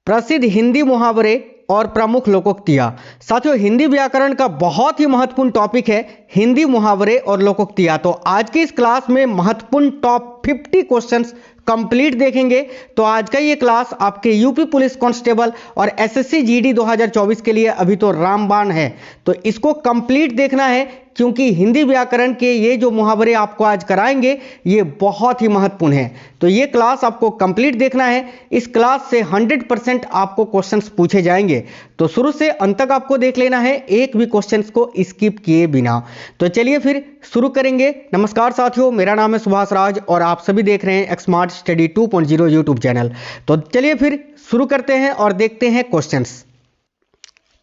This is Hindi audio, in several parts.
प्रसिद्ध हिंदी मुहावरे और प्रमुख लोकोक्तियां। साथियों, हिंदी व्याकरण का बहुत ही महत्वपूर्ण टॉपिक है हिंदी मुहावरे और लोकोक्तियां। तो आज की इस क्लास में महत्वपूर्ण टॉप 50 क्वेश्चंस कंप्लीट देखेंगे। तो आज का ये क्लास आपके यूपी पुलिस कांस्टेबल और एसएससी जीडी 2024 के लिए अभी तो रामबाण है, तो इसको कंप्लीट देखना है, क्योंकि हिंदी व्याकरण के ये जो मुहावरे आपको आज कराएंगे ये बहुत ही महत्वपूर्ण है। तो ये क्लास आपको कंप्लीट देखना है। इस क्लास से 100% आपको क्वेश्चंस पूछे जाएंगे, तो शुरू से अंत तक आपको देख लेना है, एक भी क्वेश्चंस को स्किप किए बिना। तो चलिए फिर शुरू करेंगे। नमस्कार साथियों, मेरा नाम है सुभाष राज और आप सभी देख रहे हैं स्मार्ट स्टडी 2.0 यूट्यूब चैनल। तो चलिए फिर शुरू करते हैं और देखते हैं क्वेश्चंस।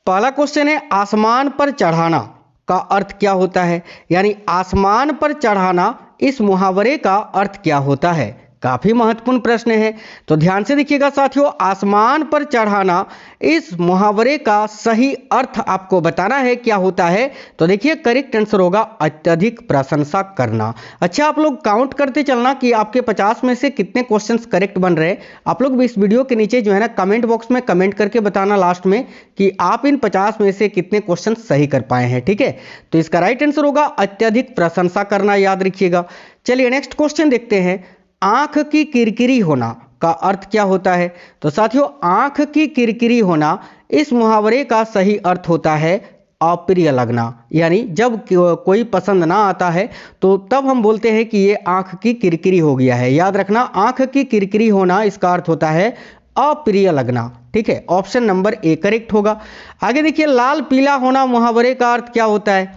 पहला क्वेश्चन है, आसमान पर चढ़ाना का अर्थ क्या होता है? यानी आसमान पर चढ़ाना, इस मुहावरे का अर्थ क्या होता है? काफी महत्वपूर्ण प्रश्न है, तो ध्यान से देखिएगा साथियों। आसमान पर चढ़ाना, इस मुहावरे का सही अर्थ आपको बताना है क्या होता है। तो देखिए, करेक्ट आंसर होगा अत्यधिक प्रशंसा करना। अच्छा, आप लोग काउंट करते चलना कि आपके 50 में से कितने क्वेश्चंस करेक्ट बन रहे हैं। आप लोग भी इस वीडियो के नीचे जो है ना कमेंट बॉक्स में कमेंट करके बताना लास्ट में कि आप इन 50 में से कितने क्वेश्चन सही कर पाए हैं। ठीक है, तो इसका राइट आंसर होगा अत्यधिक प्रशंसा करना, याद रखिएगा। चलिए नेक्स्ट क्वेश्चन देखते हैं। आंख की किरकिरी होना का अर्थ क्या होता है? तो साथियों, आंख की किरकिरी होना, इस मुहावरे का सही अर्थ होता है अप्रिय लगना। यानी जब कोई पसंद ना आता है तो तब हम बोलते हैं कि ये आंख की किरकिरी हो गया है। याद रखना, आंख की किरकिरी होना, इसका अर्थ होता है अप्रिय लगना। ठीक है, ऑप्शन नंबर ए करेक्ट होगा। आगे देखिए, लाल पीला होना मुहावरे का अर्थ क्या होता है?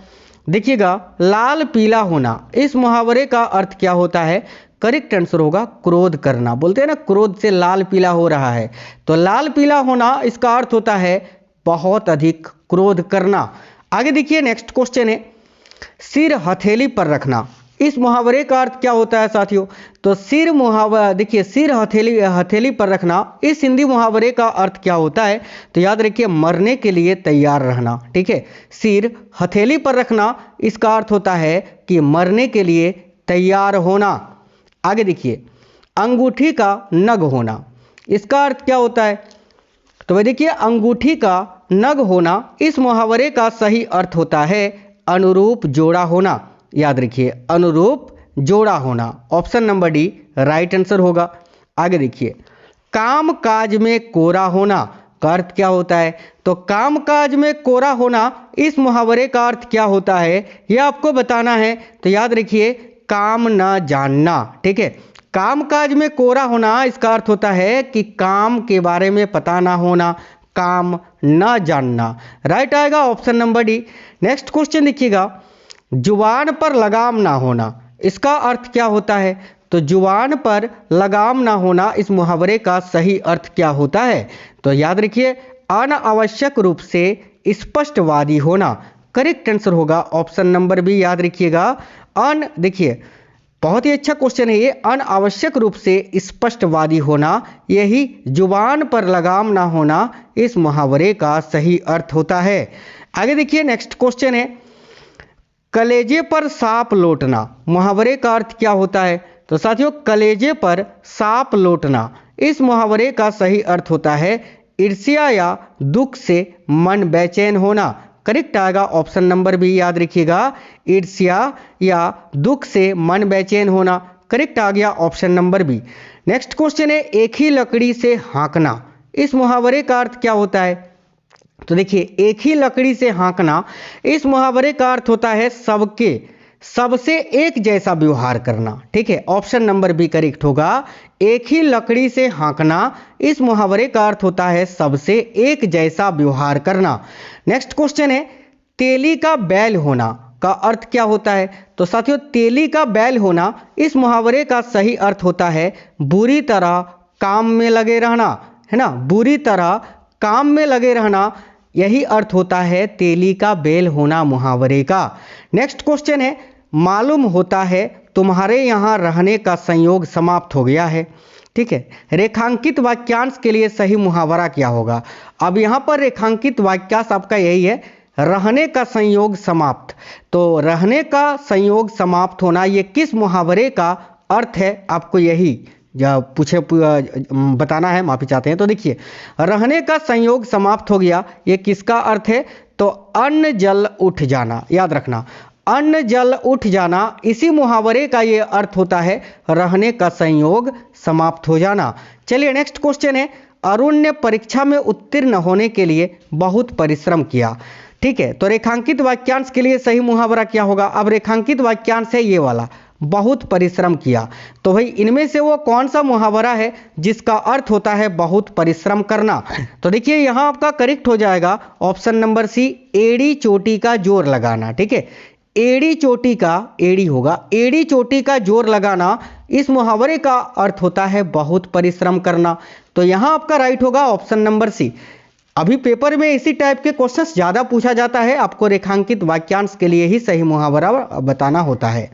देखिएगा, लाल पीला होना, इस मुहावरे का अर्थ क्या होता है? करेक्ट आंसर होगा क्रोध करना। बोलते हैं ना, क्रोध से लाल पीला हो रहा है, तो लाल पीला होना इसका अर्थ होता है बहुत अधिक क्रोध करना। आगे देखिए, नेक्स्ट क्वेश्चन है, सिर हथेली पर रखना, इस मुहावरे का अर्थ क्या होता है साथियों? तो सिर मुहावरा, देखिए सिर हथेली पर रखना, इस हिंदी मुहावरे का अर्थ क्या होता है? तो याद रखिए, मरने के लिए तैयार रहना। ठीक है, सिर हथेली पर रखना, इसका अर्थ होता है कि मरने के लिए तैयार होना। आगे देखिए, अंगूठी का नग होना, इसका अर्थ क्या होता है? तो भाई देखिए, अंगूठी का नग होना, इस मुहावरे का सही अर्थ होता है अनुरूप जोड़ा होना। याद रखिए, अनुरूप जोड़ा होना। Option number D right answer होगा। आगे देखिए, काम काज में कोरा होना का अर्थ क्या होता है? तो काम काज में कोरा होना, इस मुहावरे का अर्थ क्या होता है, यह आपको बताना है। तो याद रखिए, काम न जानना। ठीक है, काम काज में कोरा होना, इसका अर्थ होता है कि काम के बारे में पता ना होना, काम न जानना। राइट आएगा option number D. Next question देखिएगा, जुबान पर लगाम ना होना, इसका अर्थ क्या होता है? तो जुबान पर लगाम ना होना, इस मुहावरे का सही अर्थ क्या होता है? तो याद रखिए, अनावश्यक रूप से स्पष्टवादी होना। करेक्ट आंसर होगा ऑप्शन नंबर बी, याद रखिएगा। देखिए, बहुत ही अच्छा क्वेश्चन है ये, अनावश्यक रूप से स्पष्टवादी होना, यही जुबान पर लगाम ना होना, इस मुहावरे का सही अर्थ होता है। आगे देखिए, नेक्स्ट क्वेश्चन है, कलेजे पर सांप लौटना, मुहावरे का अर्थ क्या होता है? तो साथियों, कलेजे पर सांप लौटना, इस मुहावरे का सही अर्थ होता है ईर्ष्या या दुख से मन बेचैन होना। करेक्ट आएगा ऑप्शन नंबर बी, याद रखिएगा, ईर्ष्या या दुख से मन बेचैन होना। करेक्ट आ गया option number B. Next question है, एक ही लकड़ी से हाँकना, इस मुहावरे का अर्थ क्या होता है? तो देखिए, एक ही लकड़ी से हाँकना, इस मुहावरे का अर्थ होता है सबसे एक जैसा व्यवहार करना। ठीक है, ऑप्शन नंबर बी करेक्ट होगा। एक ही लकड़ी से हाँकना, इस मुहावरे का अर्थ होता है सबसे एक जैसा व्यवहार करना। नेक्स्ट क्वेश्चन है, तेली का बैल होना का अर्थ क्या होता है? तो साथियों, तेली का बैल होना, इस मुहावरे का सही अर्थ होता है बुरी तरह काम में लगे रहना। है ना, बुरी तरह काम में लगे रहना, यही अर्थ होता है तेली का बैल होना मुहावरे का। नेक्स्ट क्वेश्चन है, मालूम होता है तुम्हारे यहाँ रहने का संयोग समाप्त हो गया है। ठीक है, रेखांकित वाक्यांश के लिए सही मुहावरा क्या होगा? अब यहाँ पर रेखांकित वाक्यांश आपका यही है, रहने का संयोग समाप्त। तो रहने का संयोग समाप्त होना, ये किस मुहावरे का अर्थ है, आपको यही बताना है, माफी चाहते हैं। तो देखिए, रहने का संयोग समाप्त हो गया, ये किसका अर्थ है? तो अन्न जल उठ जाना, याद रखना, अन्न जल उठ जाना, इसी मुहावरे का ये अर्थ होता है रहने का संयोग समाप्त हो जाना। चलिए नेक्स्ट क्वेश्चन है, अरुण ने परीक्षा में उत्तीर्ण होने के लिए बहुत परिश्रम किया। ठीक है, तो रेखांकित वाक्यांश के लिए सही मुहावरा क्या होगा? अब रेखांकित वाक्यांश है ये वाला, बहुत परिश्रम किया। तो भाई इनमें से वो कौन सा मुहावरा है जिसका अर्थ होता है बहुत परिश्रम करना? तो देखिए यहां आपका करेक्ट हो जाएगा ऑप्शन नंबर सी, एड़ी चोटी का जोर लगाना। ठीक है, एड़ी चोटी का, एड़ी होगा, एड़ी चोटी का जोर लगाना, इस मुहावरे का अर्थ होता है बहुत परिश्रम करना। तो यहां आपका राइट होगा ऑप्शन नंबर सी। अभी पेपर में इसी टाइप के क्वेश्चंस ज्यादा पूछा जाता है, आपको रेखांकित वाक्यांश के लिए ही सही मुहावरा बताना होता है।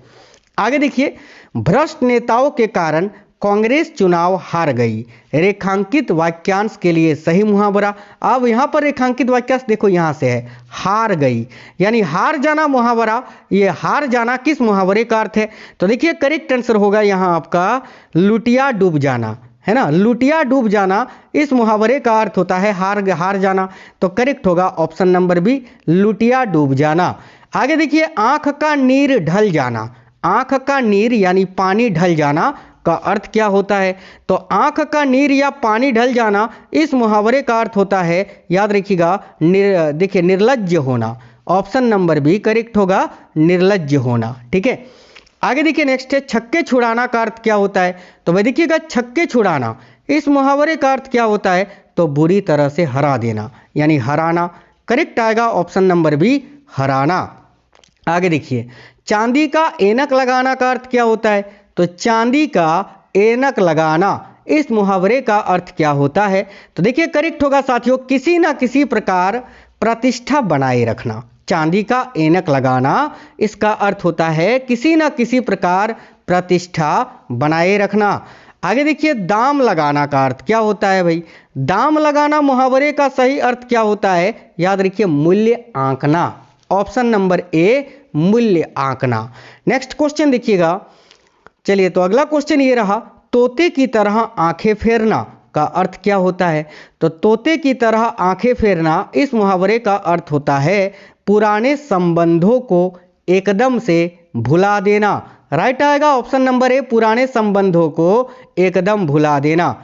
आगे देखिए, भ्रष्ट नेताओं के कारण कांग्रेस चुनाव हार गई। रेखांकित वाक्यांश के लिए सही मुहावरा, अब यहां पर रेखांकित वाक्यांश देखो यहां से है हार गई, यानी हार जाना मुहावरा। ये हार जाना किस मुहावरे का अर्थ है? तो देखिए करेक्ट आंसर होगा यहां आपका लुटिया डूब जाना, है ना, लुटिया डूब जाना, इस मुहावरे का अर्थ होता है हार जाना। तो करेक्ट होगा ऑप्शन नंबर बी, लुटिया डूब जाना। आगे देखिए, आंख का नीर ढल जाना, आंख का नीर यानी पानी ढल जाना का अर्थ क्या होता है? तो आंख का नीर या पानी ढल जाना, इस मुहावरे का अर्थ होता है, याद रखिएगा, देखिए निर्लज्ज होना। ऑप्शन नंबर बी करेक्ट होगा, निर्लज्ज होना। ठीक है, आगे देखिए नेक्स्ट है, छक्के छुड़ाना का अर्थ क्या होता है? तो भाई देखिएगा, छक्के छुड़ाना, इस मुहावरे का अर्थ क्या होता है? तो बुरी तरह से हरा देना, यानी हराना। करेक्ट आएगा ऑप्शन नंबर बी, हराना। आगे देखिए, चांदी का ऐनक लगाना का अर्थ क्या होता है? तो चांदी का ऐनक लगाना, इस मुहावरे का अर्थ क्या होता है? तो देखिए करेक्ट होगा साथियों, किसी ना किसी प्रकार प्रतिष्ठा बनाए रखना। चांदी का ऐनक लगाना, इसका अर्थ होता है किसी ना किसी प्रकार प्रतिष्ठा बनाए रखना। आगे देखिए, दाम लगाना का अर्थ क्या होता है भाई? दाम लगाना मुहावरे का सही अर्थ क्या होता है? याद रखिए, मूल्य आंकना। ऑप्शन नंबर ए, मूल्य आंकना। नेक्स्ट क्वेश्चन देखिएगा, चलिए तो अगला क्वेश्चन ये रहा, तोते की तरह आंखें फेरना का अर्थ क्या होता है? तो तोते की तरह आंखें फेरना, इस मुहावरे का अर्थ होता है पुराने संबंधों को एकदम से भुला देना। राइट आएगा ऑप्शन नंबर ए, पुराने संबंधों को एकदम भुला देना।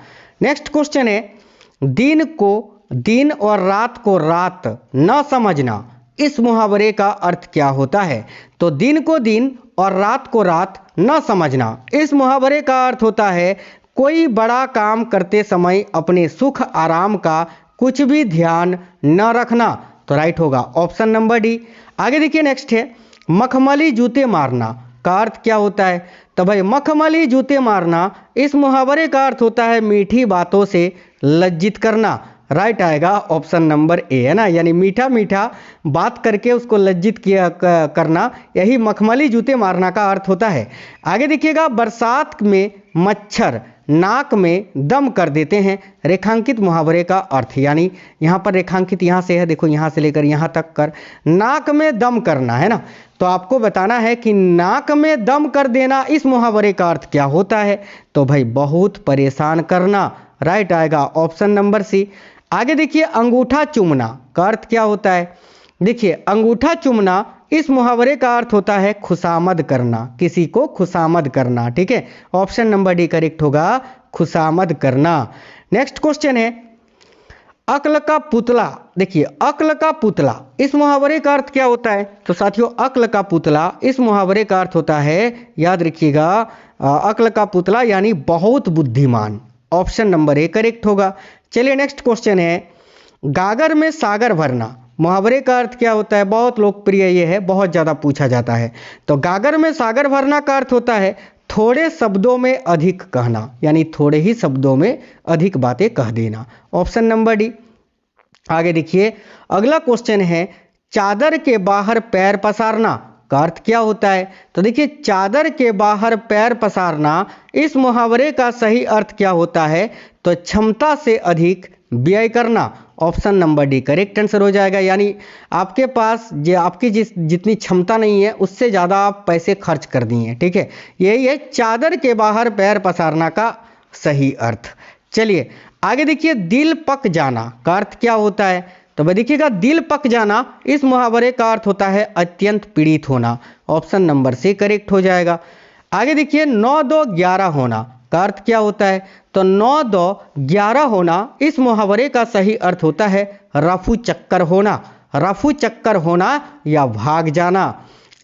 नेक्स्ट क्वेश्चन है, दिन को दिन और रात को रात न समझना, इस मुहावरे का अर्थ क्या होता है? तो दिन को दिन और रात को रात न समझना, इस मुहावरे का अर्थ होता है कोई बड़ा काम करते समय अपने सुख आराम का कुछ भी ध्यान न रखना। तो राइट होगा ऑप्शन नंबर डी। आगे देखिए नेक्स्ट है, मखमली जूते मारना का अर्थ क्या होता है? तो भाई मखमली जूते मारना, इस मुहावरे का अर्थ होता है मीठी बातों से लज्जित करना। राइट आएगा ऑप्शन नंबर ए, है ना, यानी मीठा मीठा बात करके उसको लज्जित किया करना, यही मखमली जूते मारना का अर्थ होता है। आगे देखिएगा, बरसात में मच्छर नाक में दम कर देते हैं, रेखांकित मुहावरे का अर्थ, यानी यहाँ पर रेखांकित यहाँ से है, देखो यहाँ से लेकर यहाँ तक कर, नाक में दम करना, है ना। तो आपको बताना है कि नाक में दम कर देना, इस मुहावरे का अर्थ क्या होता है? तो भाई बहुत परेशान करना। राइट आएगा ऑप्शन नंबर सी। आगे देखिए, अंगूठा चूमना का अर्थ क्या होता है? देखिए अंगूठा चूमना, इस मुहावरे का अर्थ होता है खुशामद करना, किसी को खुशामद करना। ठीक है, ऑप्शन नंबर डी करेक्ट होगा, खुशामद करना। नेक्स्ट क्वेश्चन है, अक्ल का पुतला। देखिए अक्ल का पुतला, इस मुहावरे का अर्थ क्या होता है? तो साथियों अक्ल का पुतला, इस मुहावरे का अर्थ होता है, याद रखिएगा, अक्ल का पुतला यानी बहुत बुद्धिमान। ऑप्शन नंबर ए करेक्ट होगा। चलिए नेक्स्ट क्वेश्चन है, गागर में सागर भरना, मुहावरे का अर्थ क्या होता है? बहुत लोकप्रिय ये है, बहुत ज़्यादा पूछा जाता है। तो गागर में सागर भरना का अर्थ होता है थोड़े शब्दों में अधिक कहना, यानी थोड़े ही शब्दों में अधिक बातें कह देना। Option number D. आगे देखिए, अगला क्वेश्चन है, चादर के बाहर पैर पसारना का अर्थ क्या होता है? तो देखिए चादर के बाहर पैर पसारना, इस मुहावरे का सही अर्थ क्या होता है? तो क्षमता से अधिक व्यय करना। Option number D correct answer हो जाएगा, यानी आपके पास आपकी जितनी क्षमता नहीं है उससे ज़्यादा आप पैसे खर्च कर दिए। ठीक है, यही है चादर के बाहर पैर पसारना का सही अर्थ। चलिए आगे देखिए, दिल पक जाना का अर्थ क्या होता है? तो भाई देखिएगा, दिल पक जाना इस मुहावरे का अर्थ होता है अत्यंत पीड़ित होना। ऑप्शन नंबर सी करेक्ट हो जाएगा। आगे देखिए, 9 2 11 होना का अर्थ क्या होता है? तो 9 2 11 होना इस मुहावरे का सही अर्थ होता है रफू चक्कर होना, रफू चक्कर होना या भाग जाना।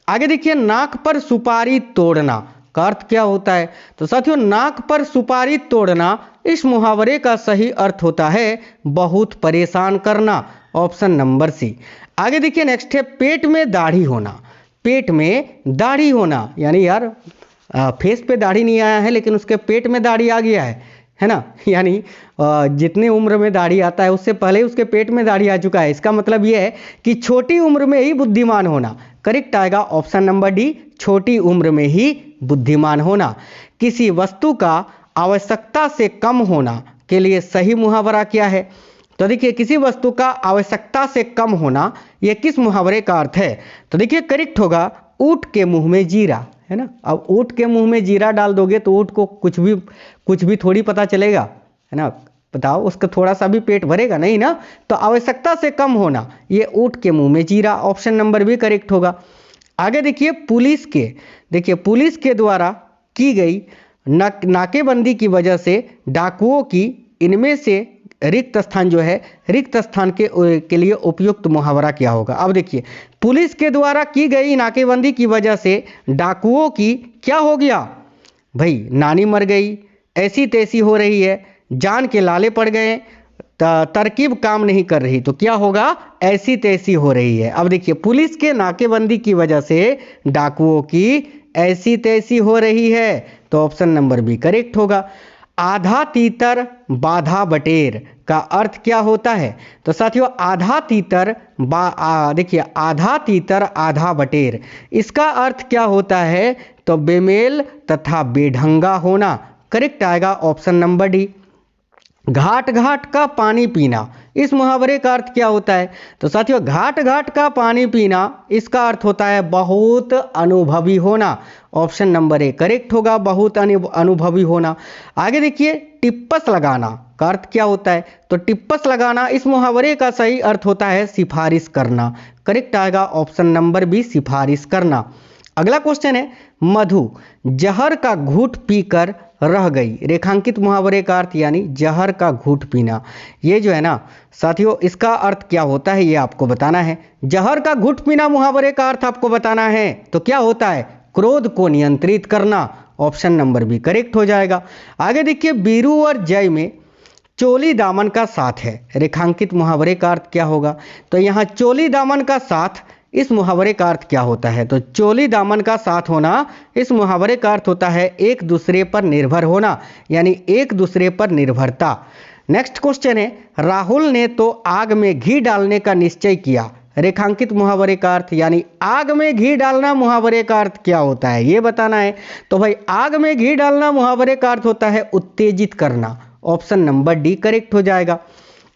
आगे देखिए, नाक पर सुपारी तोड़ना का अर्थ क्या होता है? तो साथियों, नाक पर सुपारी तोड़ना इस मुहावरे का सही अर्थ होता है बहुत परेशान करना। Option number C. आगे देखिए, नेक्स्ट है पेट में दाढ़ी होना। पेट में दाढ़ी होना यानी यार फेस पे दाढ़ी नहीं आया है लेकिन उसके पेट में दाढ़ी आ गया है ना, यानी जितनी उम्र में दाढ़ी आता है उससे पहले ही उसके पेट में दाढ़ी आ चुका है। इसका मतलब यह है कि छोटी उम्र में ही बुद्धिमान होना। करेक्ट आएगा ऑप्शन नंबर डी, छोटी उम्र में ही बुद्धिमान होना। किसी वस्तु का आवश्यकता से कम होना के लिए सही मुहावरा क्या है? तो देखिए, किसी वस्तु का आवश्यकता से कम होना यह किस मुहावरे का अर्थ है? तो देखिए करेक्ट होगा ऊँट के मुंह में जीरा, है ना। अब ऊँट के मुंह में जीरा डाल दोगे तो ऊँट को कुछ भी थोड़ी पता चलेगा, है ना। बताओ, उसका थोड़ा सा भी पेट भरेगा नहीं ना। तो आवश्यकता से कम होना ये ऊँट के मुंह में जीरा, ऑप्शन नंबर भी करेक्ट होगा। आगे देखिए, पुलिस के द्वारा की गई नाकेबंदी की वजह से डाकुओं की इनमें से रिक्त स्थान जो है, रिक्त स्थान के लिए उपयुक्त मुहावरा क्या होगा? अब देखिए, पुलिस के द्वारा की गई नाकेबंदी की वजह से डाकुओं की क्या हो गया? भाई नानी मर गई, ऐसी तैसी हो रही है, जान के लाले पड़ गए, तरकीब काम नहीं कर रही, तो क्या होगा? ऐसी तैसी हो रही है। अब देखिए, पुलिस के नाकेबंदी की वजह से डाकुओं की ऐसी तैसी हो रही है, तो ऑप्शन नंबर बी करेक्ट होगा। आधा तीतर बाधा बटेर का अर्थ क्या होता है? तो साथियों, आधा तीतर देखिए, आधा तीतर आधा बटेर, इसका अर्थ क्या होता है? तो बेमेल तथा बेढंगा होना। करेक्ट आएगा ऑप्शन नंबर डी। घाट घाट का पानी पीना, इस मुहावरे का अर्थ क्या होता है? तो साथियों, घाट घाट का पानी पीना इसका अर्थ होता है बहुत अनुभवी होना। ऑप्शन नंबर ए करेक्ट होगा, बहुत अनुभवी होना। आगे देखिए, टिप्पस लगाना का अर्थ क्या होता है? तो टिप्पस लगाना इस मुहावरे का सही अर्थ होता है सिफारिश करना। करेक्ट आएगा ऑप्शन नंबर बी, सिफारिश करना। अगला क्वेश्चन है, मधु जहर का घूंट पीकर रह गई, रेखांकित मुहावरे का अर्थ यानी जहर का घूंट पीना। ये जो है ना साथियों, इसका अर्थ क्या होता है ये आपको बताना है। जहर का घूंट पीना मुहावरे का अर्थ आपको बताना है, तो क्या होता है? क्रोध को नियंत्रित करना। ऑप्शन नंबर बी करेक्ट हो जाएगा। आगे देखिए, बीरू और जय में चोली दामन का साथ है, रेखांकित मुहावरे का अर्थ क्या होगा? तो यहाँ चोली दामन का साथ इस मुहावरे का अर्थ क्या होता है? तो चोली दामन का साथ होना इस मुहावरे का अर्थ होता है एक दूसरे पर निर्भर होना, यानी एक दूसरे पर निर्भरता। नेक्स्ट क्वेश्चन है, राहुल ने तो आग में घी डालने का निश्चय किया, रेखांकित मुहावरे का अर्थ यानी आग में घी डालना मुहावरे का अर्थ क्या होता है ये बताना है। तो भाई आग में घी डालना मुहावरे का अर्थ होता है उत्तेजित करना। ऑप्शन नंबर डी करेक्ट हो जाएगा।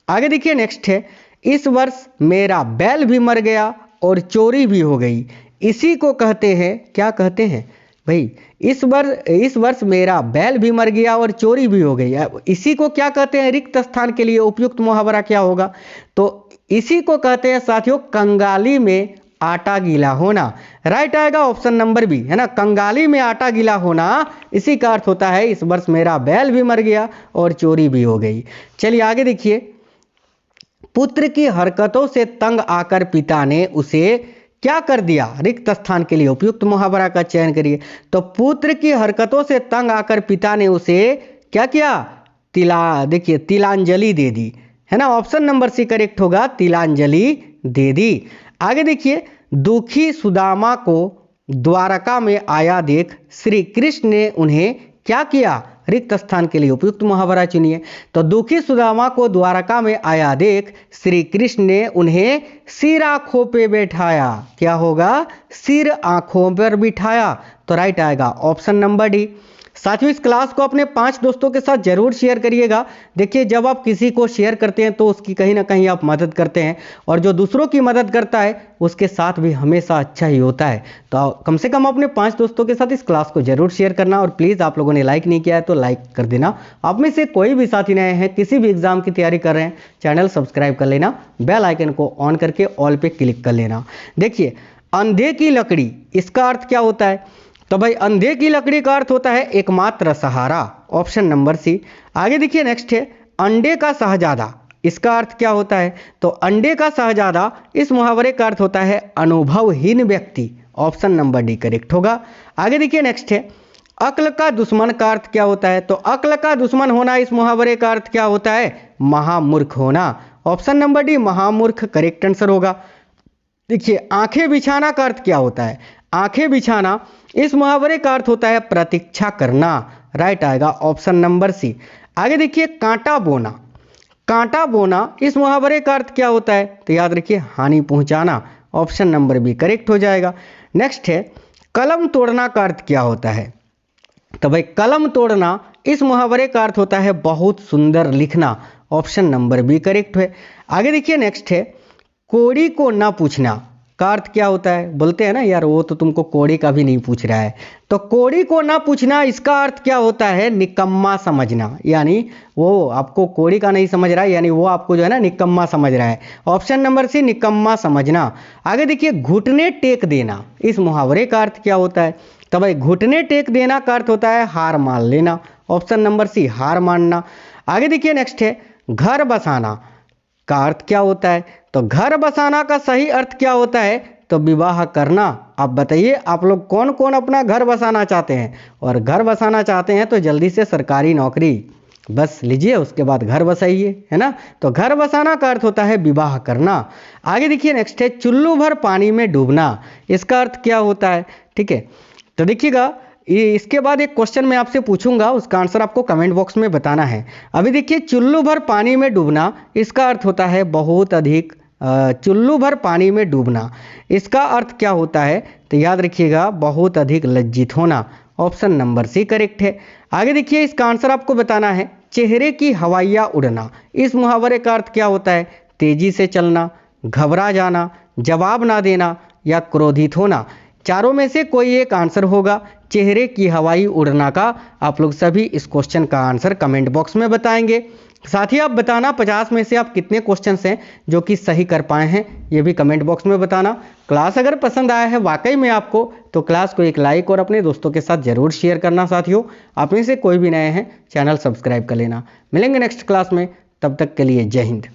आगे देखिए, नेक्स्ट है, इस वर्ष मेरा बैल भी मर गया और चोरी भी हो गई, इसी को कहते हैं, क्या कहते हैं भाई? इस वर्ष मेरा बैल भी मर गया और चोरी भी हो गई, इसी को क्या कहते हैं? रिक्त स्थान के लिए उपयुक्त मुहावरा क्या होगा? तो इसी को कहते हैं साथियों कंगाली में आटा गीला होना। राइट आएगा ऑप्शन नंबर बी, है ना। कंगाली में आटा गीला होना इसी का अर्थ होता है इस वर्ष मेरा बैल भी मर गया और चोरी भी हो गई। चलिए आगे देखिए, पुत्र की हरकतों से तंग आकर पिता ने उसे क्या कर दिया? रिक्त स्थान के लिए उपयुक्त मुहावरा का चयन करिए। तो पुत्र की हरकतों से तंग आकर पिता ने उसे क्या किया? देखिए तिलांजलि दे दी, है ना। ऑप्शन नंबर सी करेक्ट होगा, तिलांजलि दे दी। आगे देखिए, दुखी सुदामा को द्वारका में आया देख श्री कृष्ण ने उन्हें क्या किया? रिक्त स्थान के लिए उपयुक्त मुहावरा चुनिए। तो दुखी सुदामा को द्वारका में आया देख श्री कृष्ण ने उन्हें सिर आंखों पे बैठाया, क्या होगा? सिर आंखों पर बिठाया। तो राइट आएगा ऑप्शन नंबर डी। साथियों इस क्लास को अपने 5 दोस्तों के साथ जरूर शेयर करिएगा। देखिए जब आप किसी को शेयर करते हैं तो उसकी कहीं ना कहीं आप मदद करते हैं, और जो दूसरों की मदद करता है उसके साथ भी हमेशा अच्छा ही होता है। तो कम से कम अपने 5 दोस्तों के साथ इस क्लास को जरूर शेयर करना, और प्लीज़ आप लोगों ने लाइक नहीं किया है तो लाइक कर देना। आप में से कोई भी साथी नए हैं, किसी भी एग्जाम की तैयारी कर रहे हैं, चैनल सब्सक्राइब कर लेना, बेल आइकन को ऑन करके ऑल पे क्लिक कर लेना। देखिए अंधे की लकड़ी, इसका अर्थ क्या होता है? तो भाई अंधे की लकड़ी का अर्थ होता है एकमात्र सहारा, ऑप्शन नंबर सी। आगे देखिए नेक्स्ट है अंडे का शहजादा, इसका अर्थ क्या होता है? तो अंडे का शहजादा इस मुहावरे का अर्थ होता है अनुभवहीन व्यक्ति, ऑप्शन नंबर डी करेक्ट होगा। आगे देखिए नेक्स्ट है अक्ल का दुश्मन का अर्थ क्या होता है? तो अक्ल का दुश्मन होना इस मुहावरे का अर्थ क्या होता है? महामूर्ख होना, ऑप्शन नंबर डी महामूर्ख करेक्ट आंसर होगा। देखिए आंखें बिछाना का अर्थ क्या होता है? आंखें बिछाना इस मुहावरे का अर्थ होता है प्रतीक्षा करना, राइट आएगा ऑप्शन नंबर सी। आगे देखिए कांटा बोना, कांटा बोना इस मुहावरे का अर्थ क्या होता है? तो याद रखिए हानि पहुंचाना, ऑप्शन नंबर बी करेक्ट हो जाएगा। नेक्स्ट है कलम तोड़ना का अर्थ क्या होता है? तो भाई कलम तोड़ना इस मुहावरे का अर्थ होता है बहुत सुंदर लिखना, ऑप्शन नंबर बी करेक्ट है। आगे देखिए नेक्स्ट है कोड़ी को ना पूछना का अर्थ क्या होता है? बोलते हैं ना यार वो तो तुमको कोड़ी का भी नहीं पूछ रहा है, तो कोड़ी को ना पूछना इसका अर्थ क्या होता है? निकम्मा समझना, यानी वो आपको कोड़ी का नहीं समझ रहा है, यानी वो आपको जो है ना निकम्मा समझ रहा है, ऑप्शन नंबर सी निकम्मा समझना। आगे देखिए घुटने टेक देना इस मुहावरे का अर्थ क्या होता है? तो भाई घुटने टेक देना का अर्थ होता है हार मान लेना, ऑप्शन नंबर सी हार मानना। आगे देखिए नेक्स्ट है घर बसाना का अर्थ क्या होता है? तो घर बसाना का सही अर्थ क्या होता है? तो विवाह करना। आप बताइए आप लोग कौन कौन अपना घर बसाना चाहते हैं, और घर बसाना चाहते हैं तो जल्दी से सरकारी नौकरी बस लीजिए, उसके बाद घर बसाइए, है ना। तो घर बसाना का अर्थ होता है विवाह करना। आगे देखिए नेक्स्ट है चुल्लू भर पानी में डूबना, इसका अर्थ क्या होता है? ठीक है, तो देखिएगा इसके बाद एक क्वेश्चन मैं आपसे पूछूंगा, उसका आंसर आपको कमेंट बॉक्स में बताना है। अभी देखिए चुल्लू भर पानी में डूबना इसका अर्थ होता है बहुत अधिक, चुल्लू भर पानी में डूबना इसका अर्थ क्या होता है? तो याद रखिएगा बहुत अधिक लज्जित होना, ऑप्शन नंबर सी करेक्ट है। आगे देखिए इसका आंसर आपको बताना है चेहरे की हवाइयाँ उड़ना, इस मुहावरे का अर्थ क्या होता है? तेजी से चलना, घबरा जाना, जवाब ना देना या क्रोधित होना। चारों में से कोई एक आंसर होगा। चेहरे की हवाई उड़ना का आप लोग सभी इस क्वेश्चन का आंसर कमेंट बॉक्स में बताएंगे। साथ ही आप बताना 50 में से आप कितने क्वेश्चंस हैं जो कि सही कर पाए हैं, ये भी कमेंट बॉक्स में बताना। क्लास अगर पसंद आया है वाकई में आपको, तो क्लास को एक लाइक और अपने दोस्तों के साथ जरूर शेयर करना। साथियों आप में से कोई भी नए हैं चैनल सब्सक्राइब कर लेना। मिलेंगे नेक्स्ट क्लास में, तब तक के लिए जय हिंद।